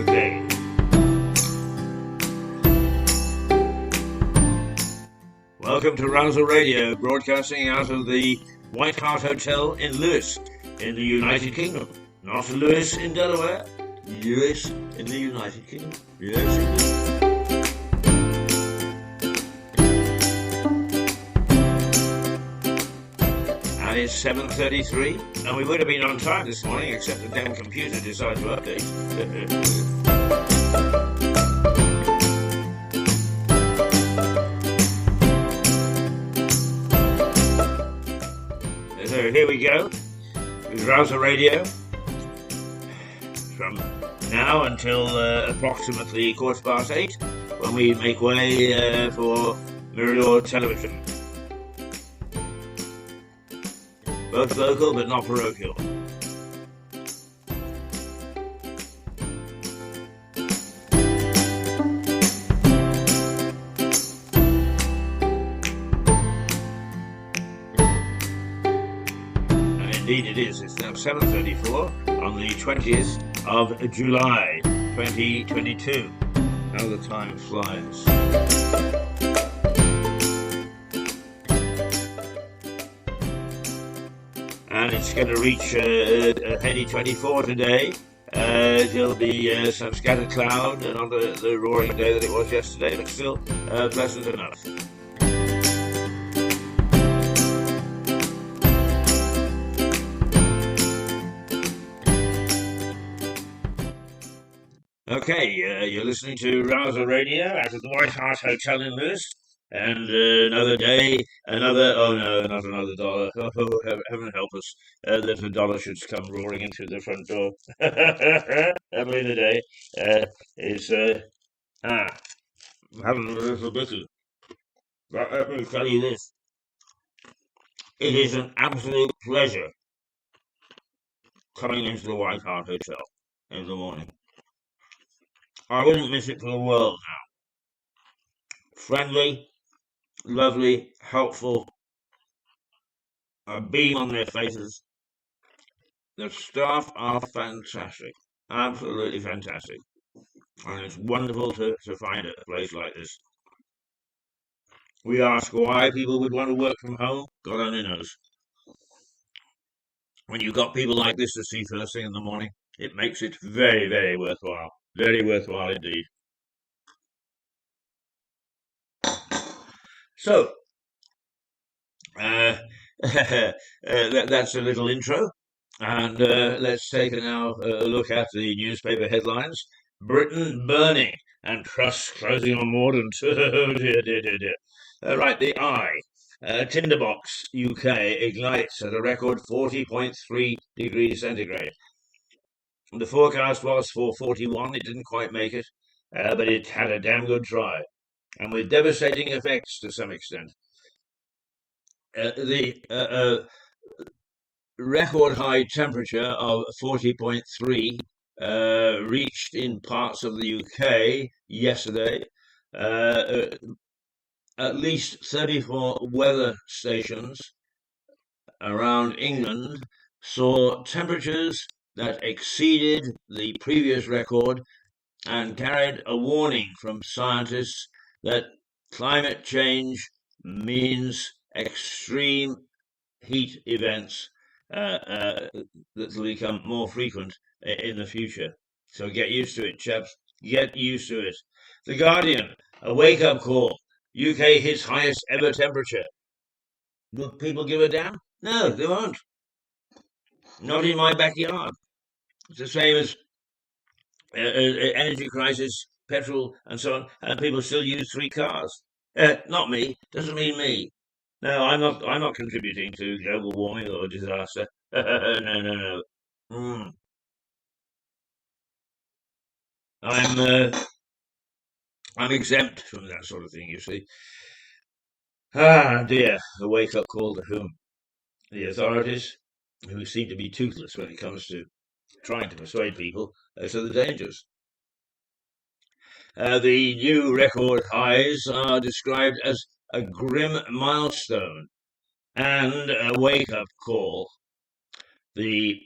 Okay. Welcome to Rouser Radio, broadcasting out of the White Hart Hotel in Lewis, in the United Kingdom. Not Lewis in Delaware, Lewis in the United Kingdom. Yes, indeed. And it's 7:33, and we would have been on time this morning, except the damn computer decided to update. So here we go, with Rouser Radio, from now until approximately 8:15, when we make way for Mirador Television. Both local but not parochial. And indeed it is. It's now 7:34 on the 20th of July 2022. How the time flies. And it's going to reach heady 24 today. There'll be some scattered cloud, and not the roaring day that it was yesterday, but still pleasant enough. Okay, you're listening to Rouser Radio out of the White Hart Hotel in Lewis. And another day, oh no, not another dollar. Oh, heaven help us, that a dollar should come roaring into the front door. Every the day is, having a little bit of, but let me tell you this, it is an absolute pleasure coming into the White Hart Hotel in the morning. I wouldn't miss it for the world now. Friendly, lovely, helpful, a beam on their faces. The staff are fantastic, absolutely fantastic, and it's wonderful to find a place like this. We ask why people would want to work from home, God only knows. When you've got people like this to see first thing in the morning, it makes it very, very worthwhile indeed. So, that's a little intro, and let's take now a look at the newspaper headlines. Britain burning and trusts closing on Mordant. Oh dear, dear, dear, dear. Right, the Eye. Tinderbox UK ignites at a record 40.3 degrees centigrade. The forecast was for 41. It didn't quite make it, but it had a damn good try, and with devastating effects to some extent. The record high temperature of 40.3 reached in parts of the UK yesterday. At least 34 weather stations around England saw temperatures that exceeded the previous record and carried a warning from scientists that climate change means extreme heat events that will become more frequent in the future. So get used to it, chaps. Get used to it. The Guardian, a wake-up call. UK hits highest ever temperature. Will people give a damn? No, they won't. Not in my backyard. It's the same as energy crisis, petrol, and so on, and people still use 3 cars. Not me. Doesn't mean me. No, I'm not contributing to global warming or disaster. No. I'm exempt from that sort of thing, you see. Ah, dear, a wake-up call to whom? The authorities, who seem to be toothless when it comes to trying to persuade people as to the dangers. The new record highs are described as a grim milestone and a wake-up call. The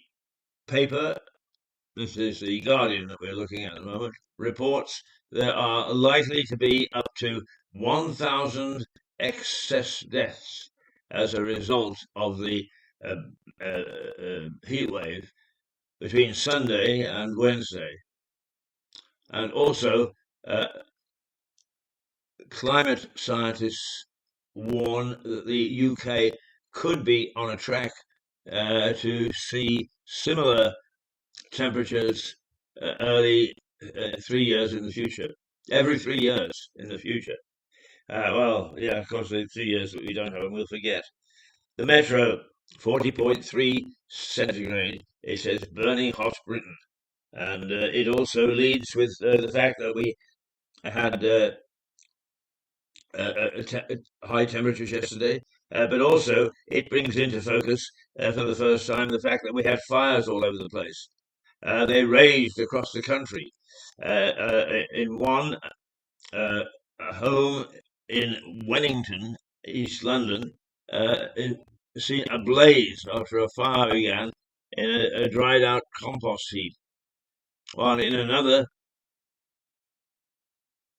paper this is the Guardian that we're looking at the moment, reports there are likely to be up to 1,000 excess deaths as a result of the uh, heat wave between Sunday and Wednesday. And also, climate scientists warn that the UK could be on a track to see similar temperatures early 3 years in the future. Every 3 years in the future. Well, yeah, of course, the 3 years that we don't have, and we'll forget. The Metro, 40.3 centigrade. It says burning hot Britain. And it also leads with the fact that we had high temperatures yesterday, but also it brings into focus for the first time the fact that we had fires all over the place. They raged across the country. In one home in Wellington, East London, seen a blaze after a fire began in a dried out compost heap. While in another,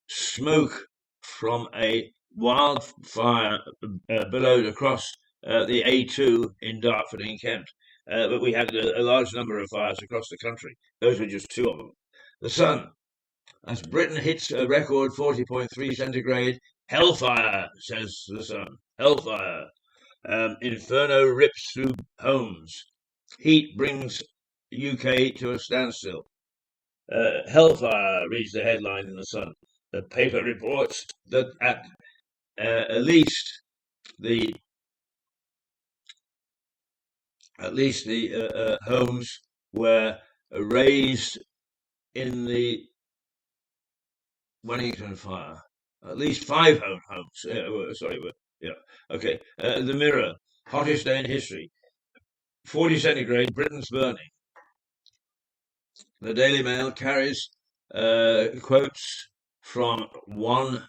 smoke from a wildfire billowed across the A2 in Dartford in Kent. But we had a large number of fires across the country. Those were just two of them. The Sun, as Britain hits a record 40.3 centigrade, hellfire, says the Sun. Hellfire. Inferno rips through homes. Heat brings UK to a standstill. Hellfire reads the headline in the Sun. The paper reports that at least the homes were raised in the Wellington fire. At least 5 homes. Sorry, yeah. Okay. The Mirror, hottest day in history. 40 centigrade, Britain's burning. The Daily Mail carries quotes from one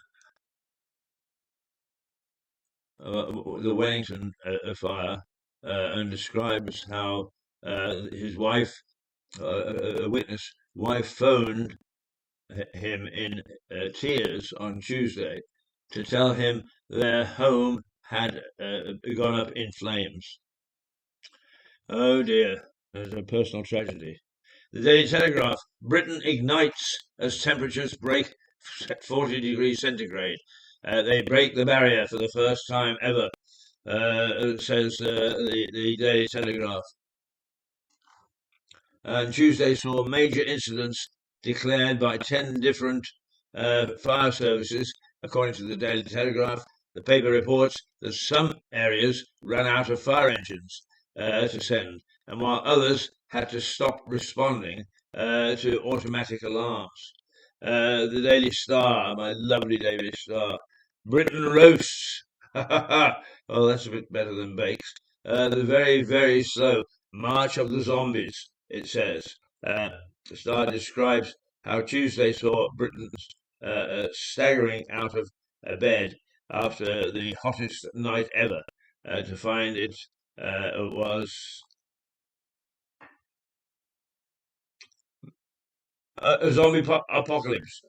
the Wellington fire and describes how his wife, a witness, wife phoned him in tears on Tuesday to tell him their home had gone up in flames. Oh dear, there's a personal tragedy. The Daily Telegraph, Britain ignites as temperatures break 40 degrees centigrade. They break the barrier for the first time ever, says the Daily Telegraph. And Tuesday saw major incidents declared by 10 different fire services, according to the Daily Telegraph. The paper reports that some areas ran out of fire engines to send, and while others had to stop responding to automatic alarms. The Daily Star, my lovely Daily Star. Britain roasts. Oh, that's a bit better than bakes. The very, very slow march of the zombies, it says. The Star describes how Tuesday saw Britons staggering out of bed after the hottest night ever to find it was a zombie apocalypse.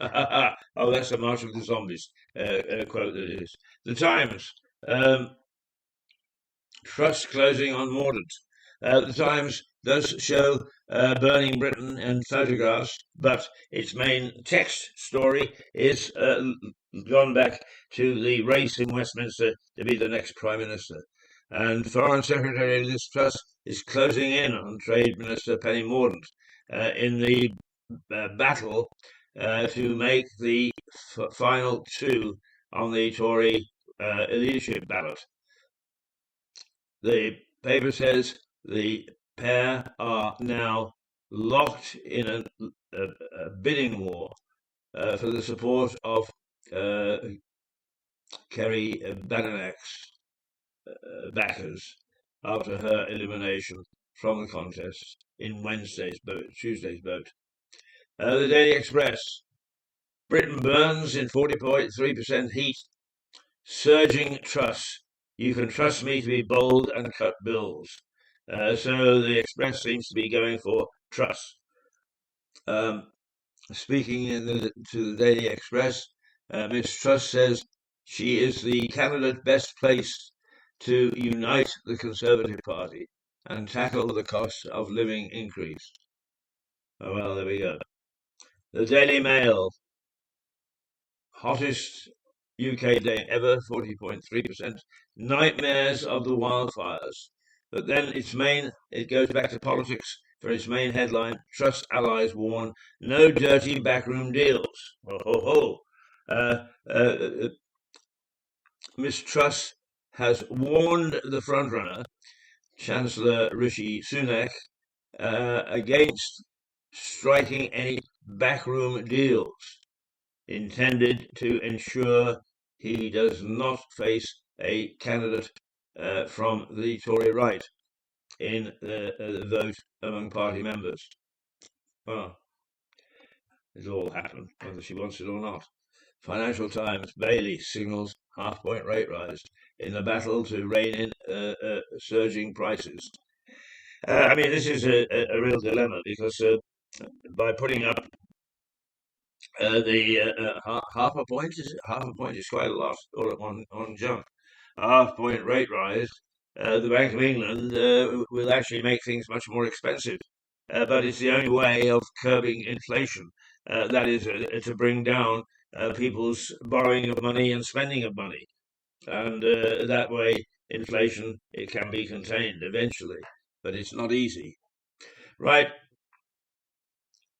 Oh, that's the March of the Zombies quote that it is. The Times. Trust closing on Mordant. The Times does show burning Britain in photographs, but its main text story is gone back to the race in Westminster to be the next Prime Minister. And Foreign Secretary Liz Truss is closing in on Trade Minister Penny Mordaunt in the battle to make the final 2 on the Tory leadership ballot. The paper says the pair are now locked in a bidding war for the support of Kerry Baddenach's backers after her elimination from the contest in Tuesday's vote. The Daily Express. Britain burns in 40.3% heat. Surging Truss. You can trust me to be bold and cut bills. So the Express seems to be going for Truss. Speaking to the Daily Express, Miss Truss says she is the candidate best placed to unite the Conservative Party and tackle the cost of living increase. Oh, well, there we go. The Daily Mail, hottest UK day ever, 40.3%. Nightmares of the wildfires. But then it goes back to politics for its main headline. Truss allies warn no dirty backroom deals. Oh, ho, ho. Miss Truss has warned the frontrunner, Chancellor Rishi Sunak, against striking any backroom deals intended to ensure he does not face a candidate from the Tory right in the vote among party members. Well, it'll all happen, whether she wants it or not. Financial Times, Bailey signals half-point rate rise in the battle to rein in surging prices. I mean, this is a real dilemma because by putting up half a point, half a point is quite a lot, or on jump. A half-point rate rise, the Bank of England will actually make things much more expensive. But it's the only way of curbing inflation. That is to bring down people's borrowing of money and spending of money. And that way, inflation, it can be contained eventually. But it's not easy. Right.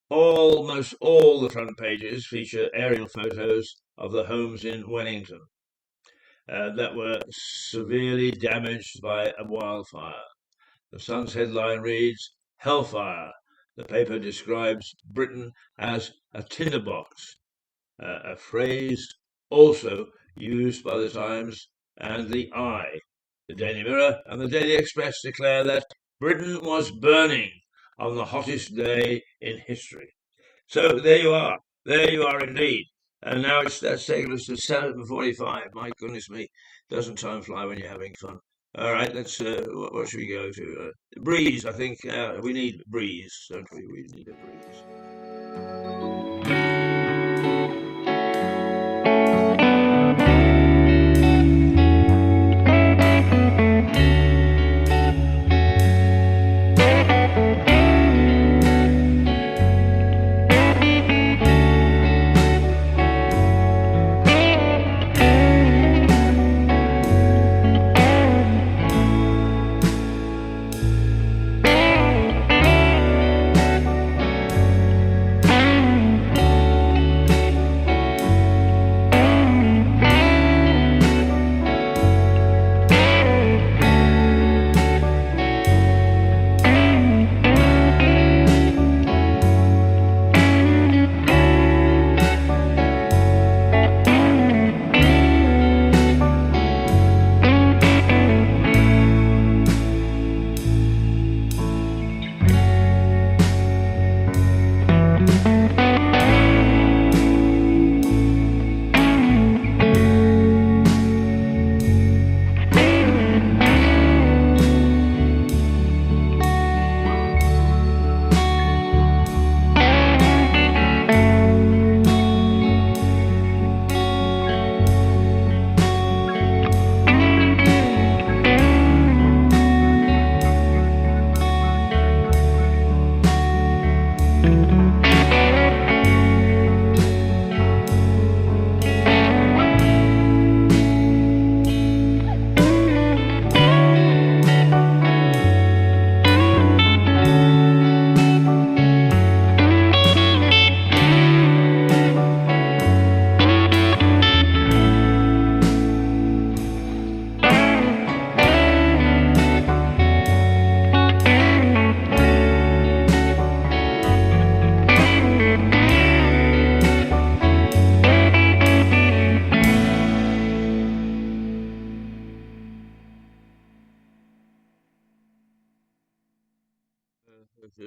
Almost all the front pages feature aerial photos of the homes in Wellington that were severely damaged by a wildfire. The Sun's headline reads, Hellfire. The paper describes Britain as a tinderbox, a phrase also used by the Times and the Eye. The Daily Mirror and the Daily Express declare that Britain was burning on the hottest day in history. So there you are. There you are indeed. And now that's taken us to 7:45. My goodness me, doesn't time fly when you're having fun? All right, let's. What should we go to? Breeze. I think we need breeze, don't we? We need a breeze.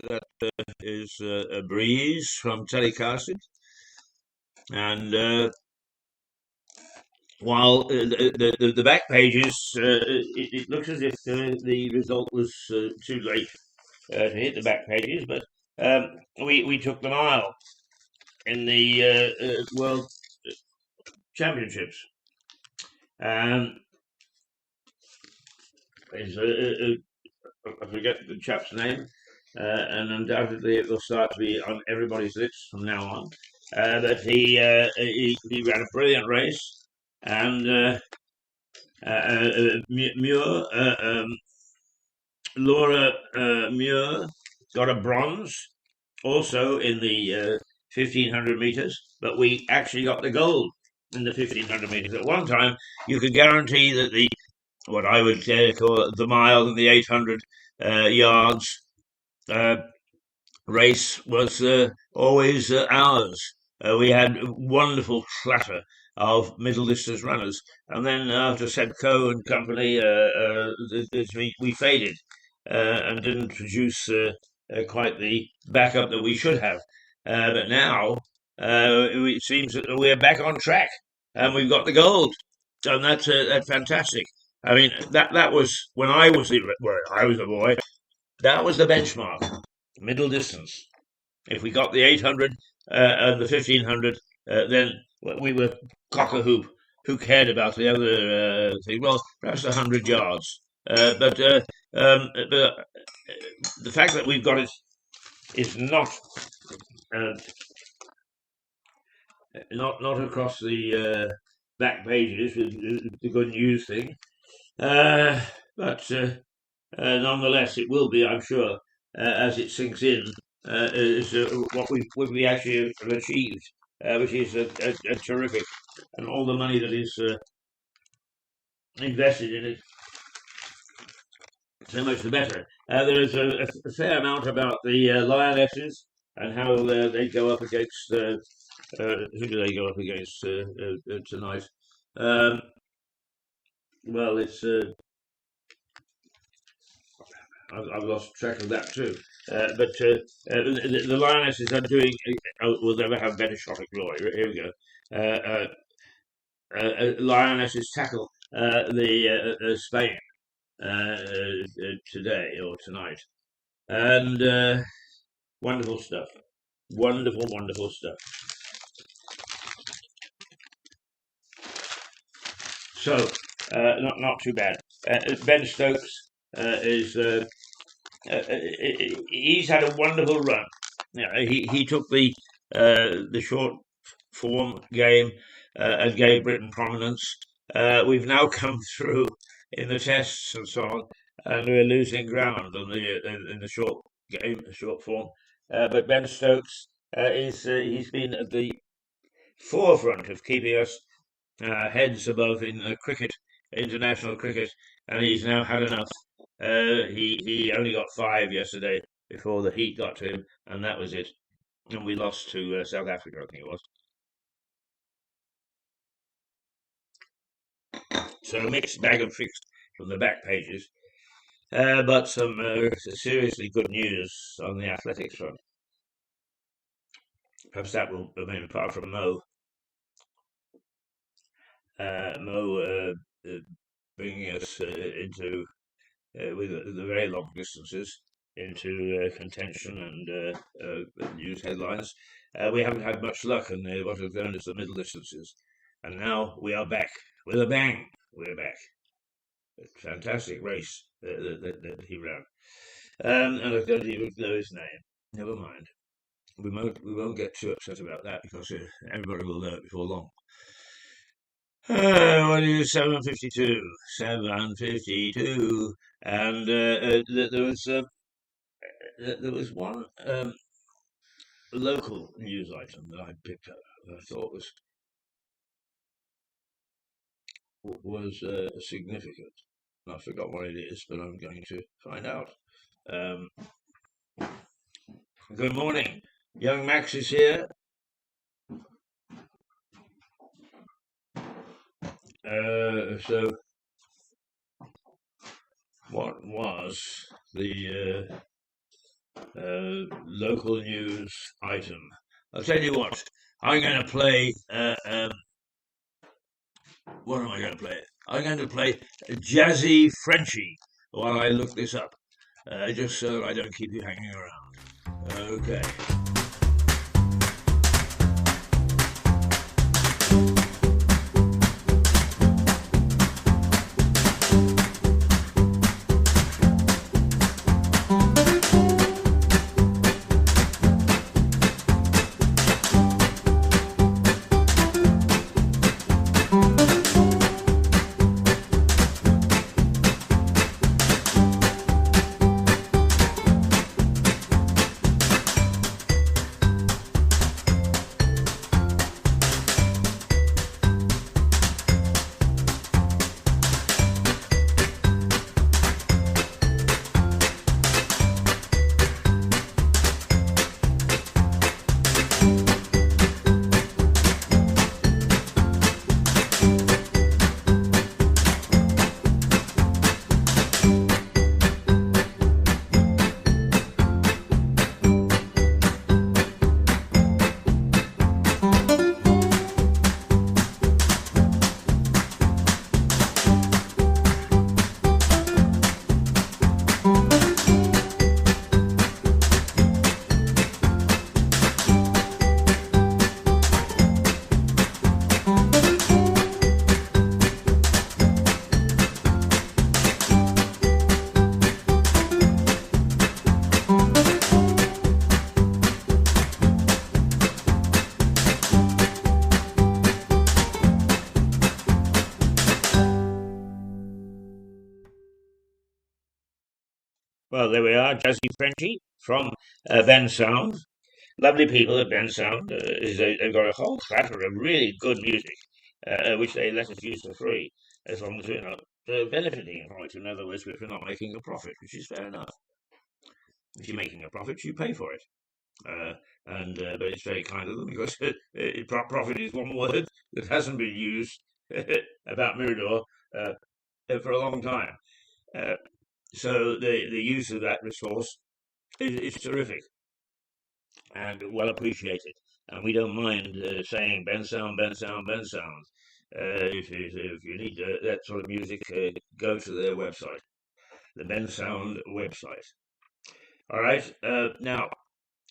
That is a breeze from telecasting, and while the back pages, it looks as if the result was too late to hit the back pages, but we took the mile in the World Championships. Is I forget the chap's name, and undoubtedly it will start to be on everybody's lips from now on. But he ran a brilliant race, and Muir, Laura Muir got a bronze, also in the 1500 meters, but we actually got the gold in the 1500 meters. At one time, you could guarantee that what I would call the mile and the 800 yards race was always ours. We had a wonderful clatter of middle distance runners, and then after Sebco and company, we faded and didn't produce quite the backup that we should have. But now it seems that we're back on track, and we've got the gold, and that's fantastic. I mean, that was when I was a boy. That was the benchmark, middle distance. If we got the 800 and the 1500, then we were cock a hoop. Who cared about the other thing? Well, perhaps 100 yards. But the fact that we've got it is uh, not across the back pages with the good news thing. But nonetheless, it will be, I'm sure, as it sinks in, is what we actually have achieved, which is a terrific, and all the money that is invested in it, so much the better. There is a fair amount about the lionesses and how they go up against. Who do they go up against tonight? Well, it's. I've lost track of that too. But the lionesses are doing. We'll never have better shot at glory. Here we go. Lionesses tackle the Spain today or tonight, and wonderful stuff. Wonderful stuff. So not too bad. Ben Stokes is. He's had a wonderful run. He took the short form game and gave Britain prominence. We've now come through in the tests and so on, and we're losing ground on in the short game, short form. But Ben Stokes he's been at the forefront of keeping us heads above in cricket, international cricket, and he's now had enough. He only got 5 yesterday before the heat got to him, and that was it. And we lost to South Africa, I think it was. So a mixed bag of tricks from the back pages, but some seriously good news on the athletics front. Perhaps that will, I mean, apart from Mo bringing us into with the very long distances into contention and news headlines. We haven't had much luck in what is known as the middle distances, and now we are back with a bang. We're back. A fantastic race that he ran, and I don't even know his name. Never mind. We won't get too upset about that because everybody will know it before long. What is 7:52? 7:52, and there was one local news item that I picked up that I thought was significant. I forgot what it is, but I'm going to find out. Good morning, young Max is here. So, what was the local news item? I'll tell you what. I'm going to play. What am I going to play? I'm going to play Jazzy Frenchy while I look this up. just so I don't keep you hanging around. Okay. Well, there we are, Jazzy Frenchy from Ben Sound. Lovely people at Ben Sound. They've got a whole clatter of really good music, which they let us use for free, as long as we're not benefiting from it. In other words, if we're not making a profit, which is fair enough. If you're making a profit, you pay for it. But it's very kind of them because profit is one word that hasn't been used about Mirador for a long time. Uh, so the use of that resource is terrific and well appreciated. And we don't mind saying Ben Sound, Ben Sound, Ben Sound. If you need that sort of music, go to their website, the Ben Sound website. All right. Now,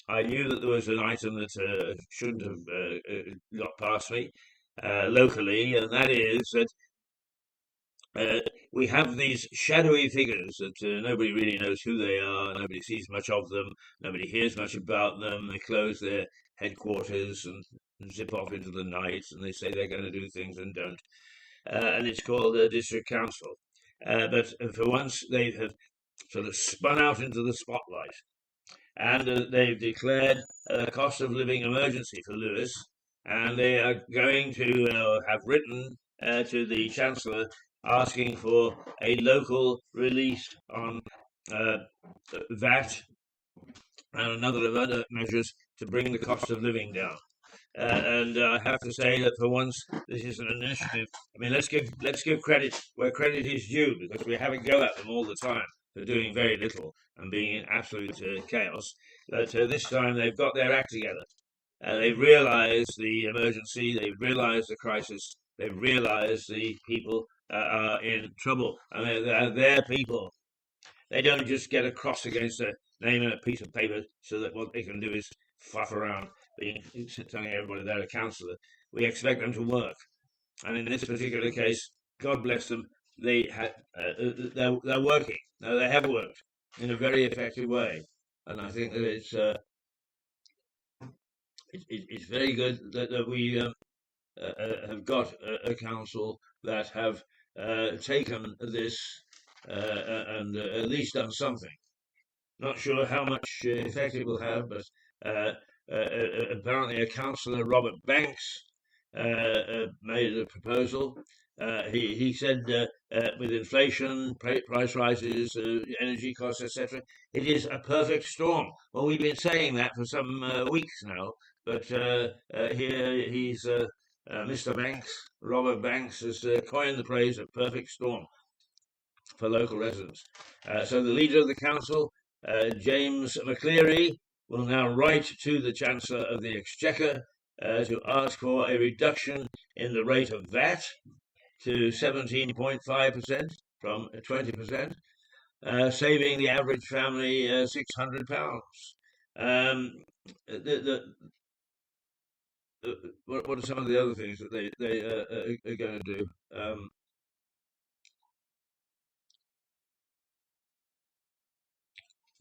I knew that there was an item that shouldn't have got past me locally, and that is that we have these shadowy figures that nobody really knows who they are, nobody sees much of them, nobody hears much about them. They close their headquarters and zip off into the night, and they say they're going to do things and don't. And it's called the district council. But for once, they have sort of spun out into the spotlight, and they've declared a cost of living emergency for Lewis, and they are going to have written to the Chancellor asking for a local release on VAT and another of other measures to bring the cost of living down. And I have to say that for once, this is an initiative. I mean, let's give credit where credit is due, because we have a go at them all the time for doing very little and being in absolute chaos. But this time they've got their act together. They've realised the emergency. They've realised the crisis. They've realised the people are in trouble, and they're their people. They don't just get a cross against a name and a piece of paper so that what they can do is fluff around telling everybody they're a councillor. We expect them to work, and in this particular case, God bless them, they're working. No, they have worked in a very effective way, and I think that it's very good that we have got a council that have taken this and at least done something. Not sure how much effect it will have, but apparently a councillor, Robert Banks, made a proposal. He said with inflation, price rises, energy costs, etc., it is a perfect storm. Well, we've been saying that for some weeks now, but here he's Mr. Banks, Robert Banks, has coined the phrase "a perfect storm" for local residents. So the leader of the council, James McCleary, will now write to the Chancellor of the Exchequer to ask for a reduction in the rate of VAT to 17.5% from 20%, saving the average family £600. Um, what are some of the other things that they are going to do?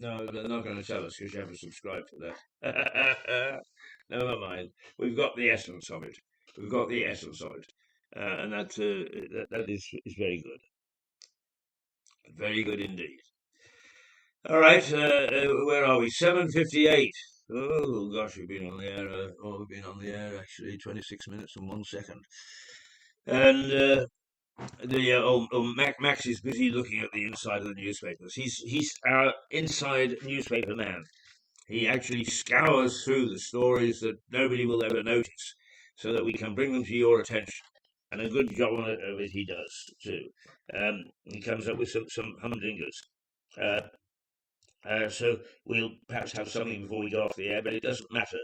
No, they're not going to tell us because you haven't subscribed to that. Never mind. We've got the essence of it. We've got the essence of it, and that is very good, very good indeed. All right, where are we? 7:58. Oh gosh, we've been on the air. We've been on the air actually 26 minutes and 1 second. And Max is busy looking at the inside of the newspapers. He's our inside newspaper man. He actually scours through the stories that nobody will ever notice, so that we can bring them to your attention. And a good job of it he does too. He comes up with some humdingers. Uh, so we'll perhaps have something before we go off the air, but it doesn't matter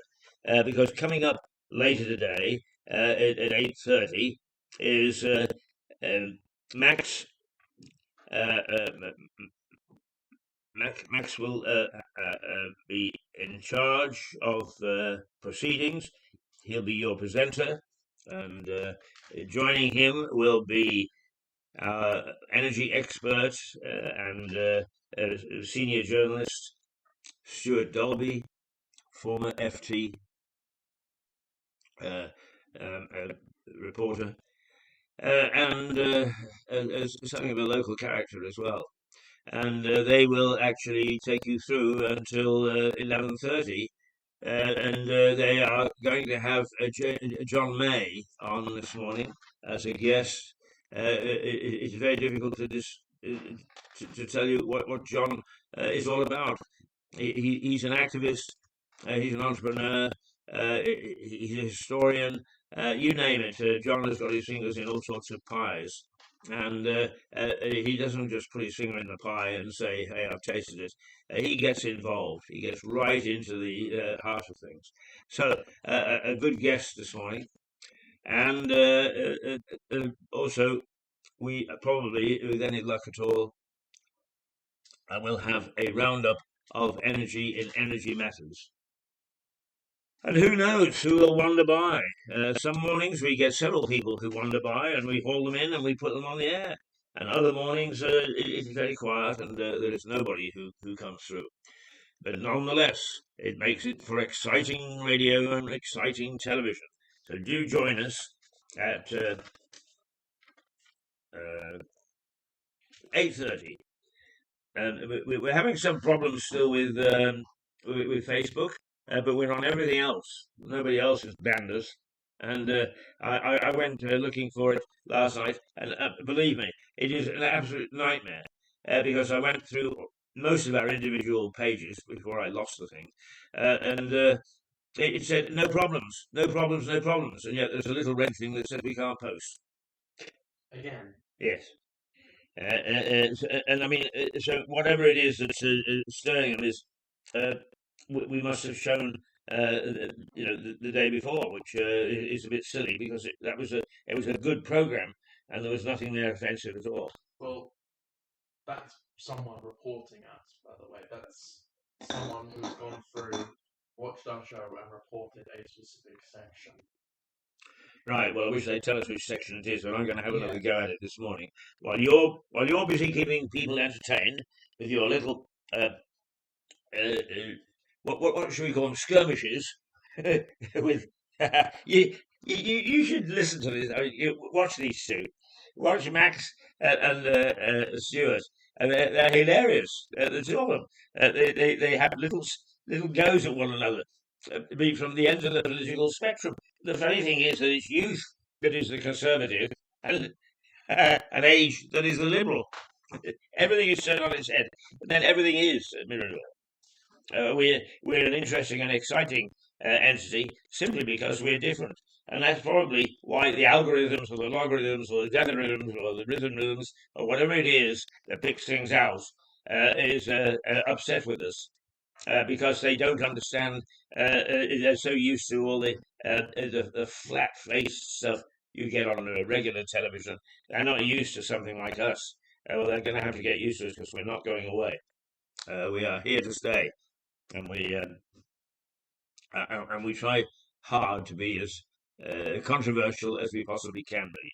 because coming up later today at 8:30 is Max. Max will be in charge of proceedings. He'll be your presenter, and joining him will be our energy expert and senior journalist Stuart Dolby, former FT uh, reporter, and something of a local character as well. And they will actually take you through until 11:30. And they are going to have John May on this morning as a guest. It's very difficult to tell you what John is all about. He's an activist, he's an entrepreneur, he's a historian, you name it. John has got his fingers in all sorts of pies. And he doesn't just put his finger in the pie and say, "Hey, I've tasted it." He gets involved. He gets right into the heart of things. So, a good guest this morning. And also, we probably, with any luck at all, will have a roundup of energy in energy matters. And who knows who will wander by? Some mornings we get several people who wander by and we haul them in and we put them on the air. And other mornings it's very quiet and there is nobody who comes through. But nonetheless, it makes it for exciting radio and exciting television. So do join us at 8:30. We're having some problems still with Facebook, but we're on everything else. Nobody else has banned us. And I went looking for it last night, and believe me, it is an absolute nightmare because I went through most of our individual pages before I lost the thing, and it said no problems, no problems, no problems, and yet there's a little red thing that said we can't post. Again. Yes. And I mean, so whatever it is that's stirring them is, we must have shown, the day before, which is a bit silly because it was a good program and there was nothing there offensive at all. Well, that's someone reporting us, by the way. That's someone who's gone through, watched our show, and reported a specific section. Right. Well, I wish they'd tell us which section it is, but I'm going to have another go at it this morning. While you're busy keeping people entertained with your little what should we call them, skirmishes with you should listen to this. I mean, watch these two. Watch Max and Stuart, and they're hilarious. The two of them. They have little goes at one another, be from the ends of the political spectrum. The funny thing is that it's youth that is the conservative, and an age that is the liberal. Everything is turned on its head, and then everything is mirrored. We're an interesting and exciting entity simply because we're different. And that's probably why the algorithms or the logarithms or the logarithms or the rhythms or whatever it is that picks things out is upset with us. Because they don't understand, they're so used to all the flat-faced stuff you get on regular television. They're not used to something like us. well, they're going to have to get used to us because we're not going away. We are here to stay, and we try hard to be as controversial as we possibly can be.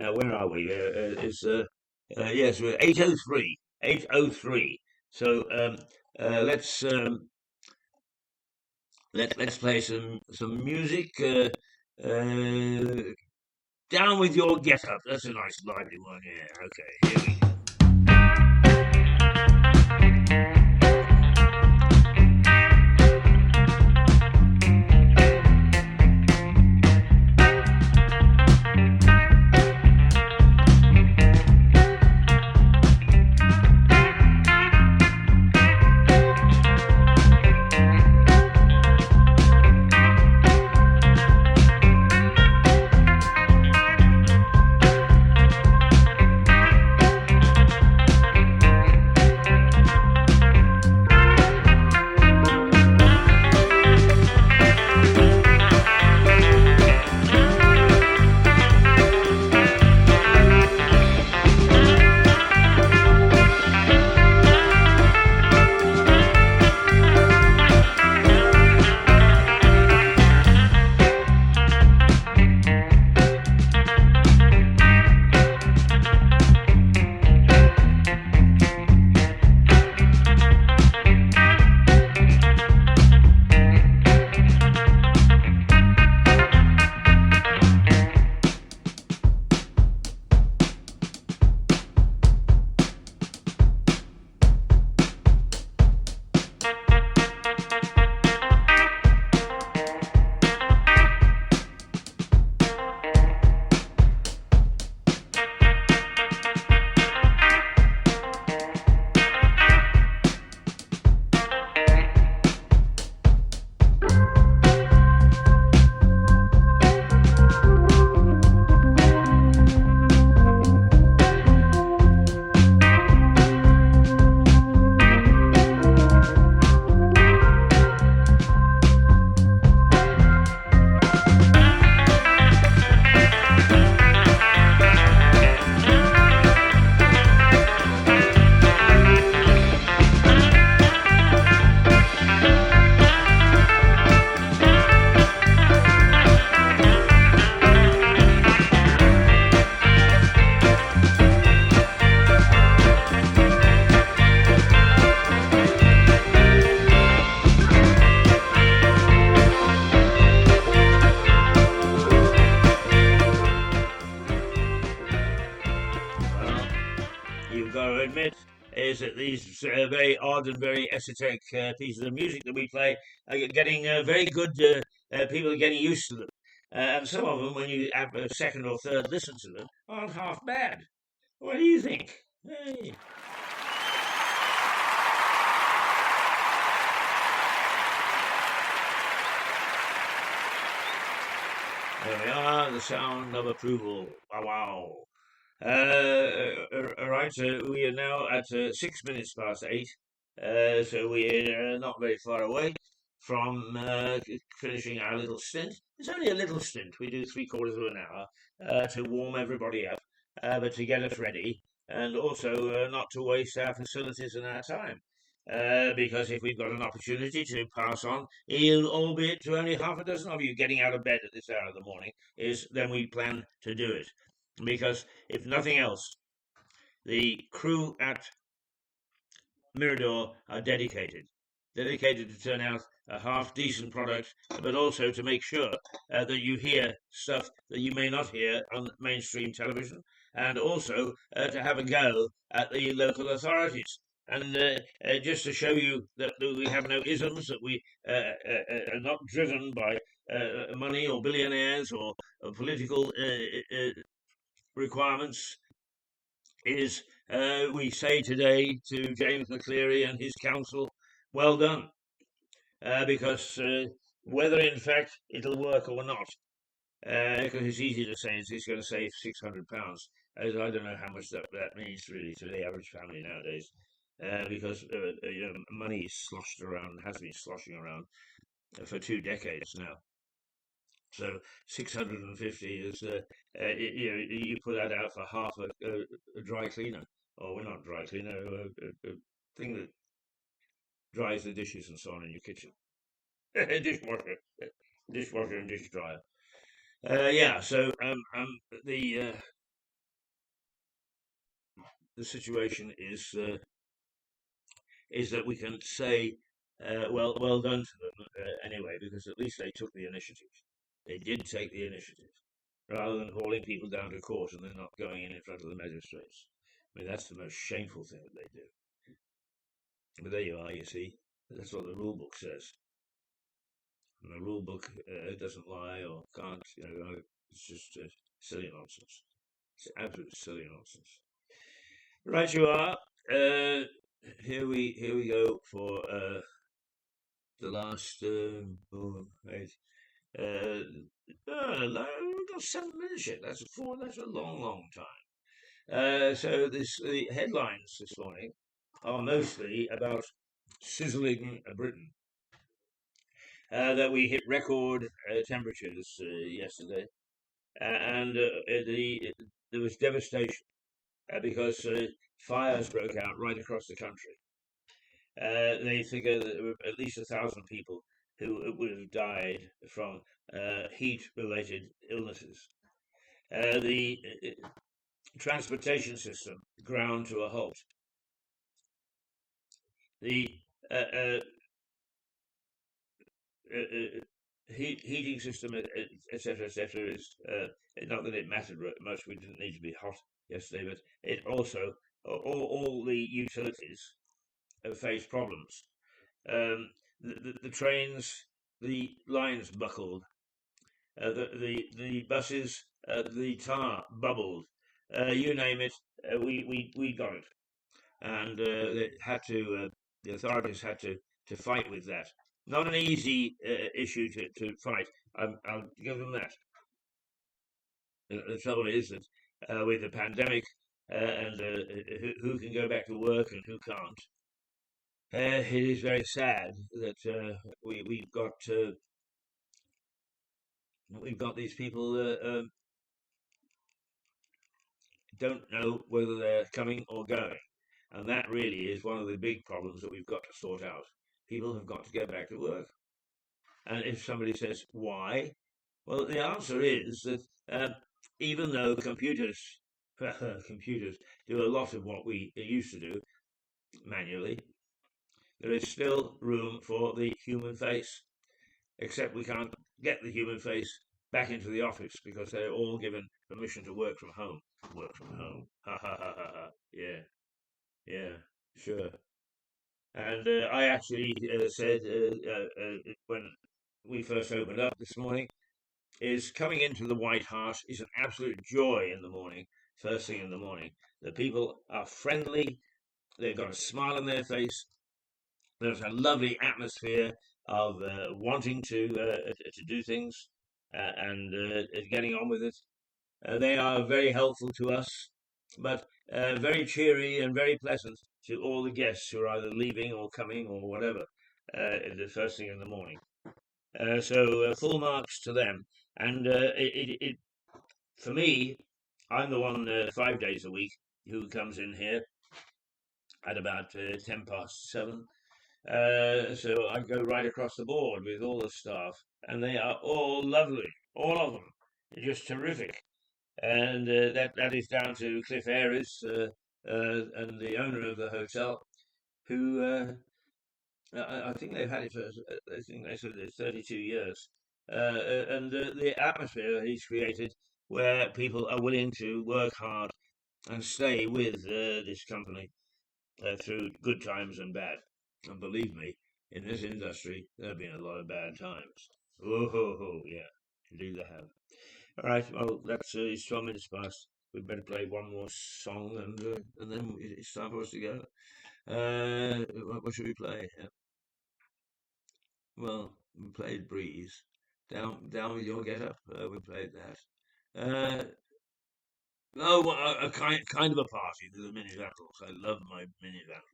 Now, where are we? Yes, we're 8:03. 8:03. So let's play some music. Down with your get up. That's a nice lively one. Yeah. Okay. Here we go. You've got to admit is that these very odd and very esoteric pieces of music that we play are getting very good. People are getting used to them, and some of them, when you have a second or third listen to them, aren't half bad. What do you think? Hey. There we are, the sound of approval. Wow, wow. Right, so we are now at 6 minutes past 8. So we're not very far away from finishing our little stint. It's only a little stint. We do three-quarters of an hour to warm everybody up, but to get us ready, and also not to waste our facilities and our time. Because if we've got an opportunity to pass on, albeit to only half a dozen of you getting out of bed at this hour of the morning, then we plan to do it. Because if nothing else, the crew at Mirador are dedicated to turn out a half decent product, but also to make sure that you hear stuff that you may not hear on mainstream television, and also to have a go at the local authorities. And just to show you that we have no isms, that we are not driven by money or billionaires or political requirements, is we say today to James McCleary and his council, well done, because whether in fact it'll work or not, because it's easy to say it's going to save £600, as I don't know how much that means really to the average family nowadays, because money is sloshed around, has been sloshing around for 2 decades now. So 650 is you put that out for half a dry cleaner or well, not dry cleaner, a thing that dries the dishes and so on in your kitchen. Dishwasher, dishwasher and dish dryer. Yeah. So the the situation is that we can say, well done to them anyway, because at least they took the initiative. They did take the initiative, rather than hauling people down to court and then not going in front of the magistrates. I mean, that's the most shameful thing that they do. But there you are, you see. That's what the rule book says. And the rule book doesn't lie or can't, it's just silly nonsense. It's absolute silly nonsense. Right, you are. Here we go for the last wait, we've got 7 minutes yet. That's a long time. So the headlines this morning are mostly about sizzling Britain. That we hit record temperatures yesterday, and there was devastation because fires broke out right across the country. They figure that there were at least 1,000 people who would have died from heat-related illnesses. The transportation system ground to a halt. The heating system, etc., is not that it mattered much. We didn't need to be hot yesterday, but it also all the utilities have faced problems. The trains, the lines buckled. The buses, the tar bubbled. You name it, we got it, and the authorities had to fight with that. Not an easy issue to fight. I'll give them that. The trouble is that with the pandemic and who can go back to work and who can't, it is very sad that we've got these people don't know whether they're coming or going, and that really is one of the big problems that we've got to sort out. People have got to go back to work. And if somebody says, why? Well, the answer is that even though computers do a lot of what we used to do manually, there is still room for the human face, except we can't get the human face back into the office because they're all given permission to work from home. Work from home. Ha ha ha ha ha. Yeah, sure. And I actually said when we first opened up this morning, is coming into the White Hart is an absolute joy in the morning, first thing in the morning. The people are friendly, they've got a smile on their face, there's a lovely atmosphere of wanting to do things and getting on with it. They are very helpful to us, but very cheery and very pleasant to all the guests who are either leaving or coming or whatever the first thing in the morning. So full marks to them. And for me, I'm the one 5 days a week who comes in here at about 7:10. So I go right across the board with all the staff, and they are all lovely, all of them. They're just terrific. And that is down to Cliff Ayres and the owner of the hotel, who I think they've had it for, I think they said it's 32 years. And the atmosphere he's created where people are willing to work hard and stay with this company through good times and bad. And believe me, in this industry, there have been a lot of bad times. Oh, yeah, indeed they have. All right, well, that's it's 12 minutes past. We'd better play one more song and then it's time for us to go. What should we play? Well, we played Breeze. Down with Your Get Up. We played that. A kind of a party to the mini vandals. I love my mini vandals.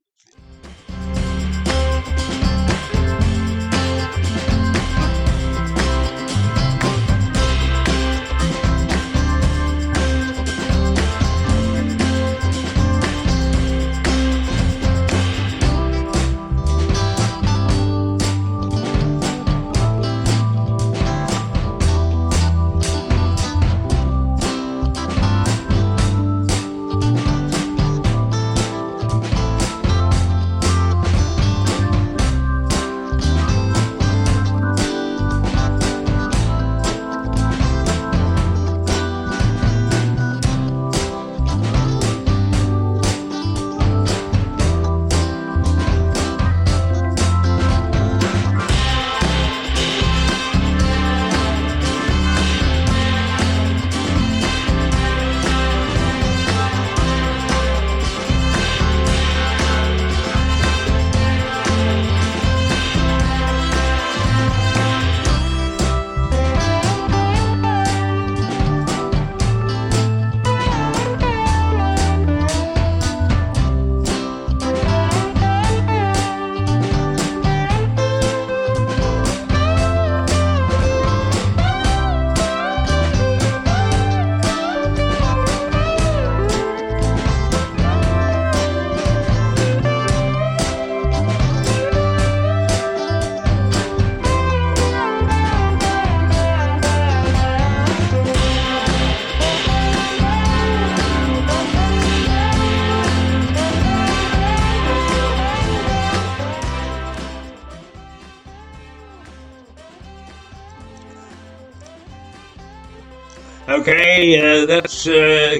Okay, that's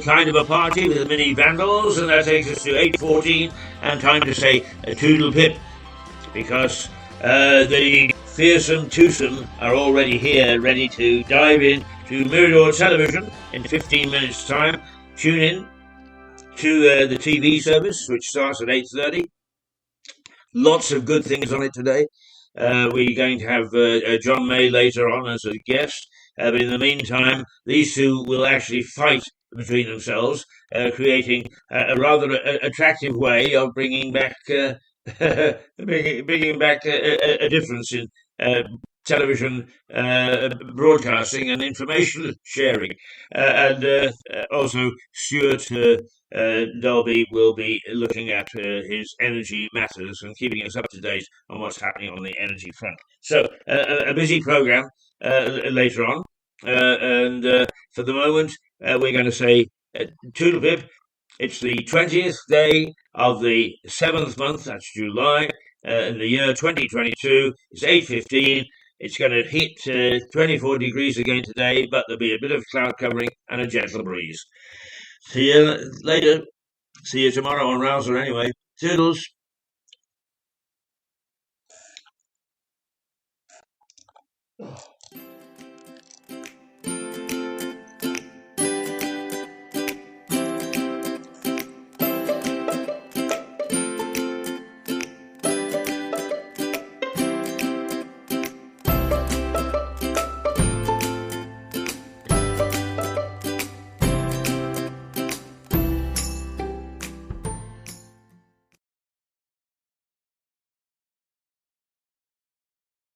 kind of a party with the mini vandals, and that takes us to 8:14, and time to say a toodle pip, because the fearsome twosome are already here, ready to dive in to Mirador Television in 15 minutes' time. Tune in to the TV service, which starts at 8:30. Lots of good things on it today. We're going to have John May later on as a guest, but in the meantime, these two will actually fight between themselves, creating a rather attractive way of bringing back bringing back a difference in television broadcasting and information sharing. And also, Stuart Dolby will be looking at his energy matters and keeping us up to date on what's happening on the energy front. So, a busy program later on. And for the moment, we're going to say Toodle Pip. It's the 20th day of the 7th month, that's July, in the year 2022. It's 8:15. It's going to hit 24 degrees again today, but there'll be a bit of cloud covering and a gentle breeze. See you later. See you tomorrow on Rouser anyway. Toodles. Oh.